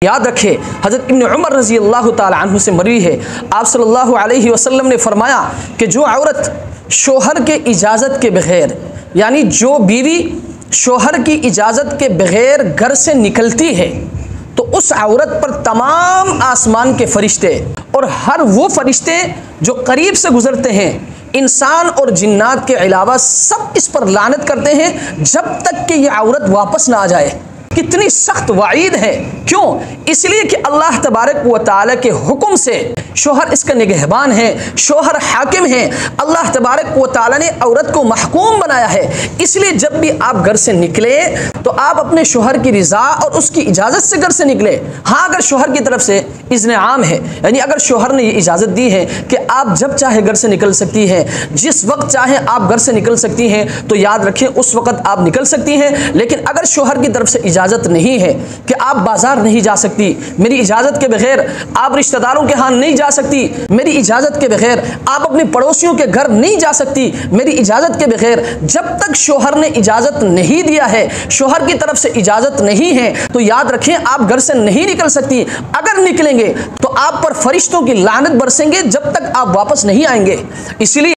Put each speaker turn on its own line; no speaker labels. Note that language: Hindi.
याद रखें, हज़रत इब्न उमर रज़ी अल्लाह ताला अन्हु से मरवी है, आप सल्लल्लाहु अलैहि वसल्लम ने फरमाया कि जो औरत शोहर के इजाज़त के बग़ैर, यानी जो बीवी शोहर की इजाज़त के बग़ैर घर से निकलती है, तो उस औरत पर तमाम आसमान के फरिश्ते और हर वो फरिश्ते जो करीब से गुजरते हैं, इंसान और जिन्नात के अलावा सब इस पर लानत करते हैं जब तक कि ये औरत वापस ना आ जाए। कितनी सख्त वाईद है। क्यों? इसलिए कि अल्लाह तबारक व तआला के हुक्म से शोहर इसका निगहबान है, शोहर हाकिम है। अल्लाह तबारक व तआला ने औरत को महकूम बनाया है। इसलिए जब भी आप घर से निकले तो आप अपने शोहर की रिजा और उसकी इजाज़त से घर से निकले। हाँ, अगर शोहर की तरफ से इज़्न आम है, यानी अगर शोहर ने ये इजाज़त दी है कि आप जब चाहे घर से निकल सकती हैं, जिस वक्त चाहे आप घर से निकल सकती हैं, तो याद रखें उस वक्त आप निकल सकती हैं। लेकिन अगर शोहर की तरफ से इजाज़त नहीं है कि आप बाजार नहीं जा सकती, मेरी इजाज़त के बगैर आप रिश्तेदारों के यहाँ नहीं जा सकती, मेरी इजाज़त के बगैर आप अपने पड़ोसियों के घर नहीं जा सकती, मेरी इजाज़त के बगैर, जब तक शोहर ने इजाज़त नहीं दिया है, शोहर की तरफ से इजाज़त नहीं है, तो याद रखें आप घर से नहीं निकल सकती। अगर निकलेंगे तो आप पर फरिश्तों की लानत बरसेंगे जब तक आप वापस नहीं आएंगे। इसलिए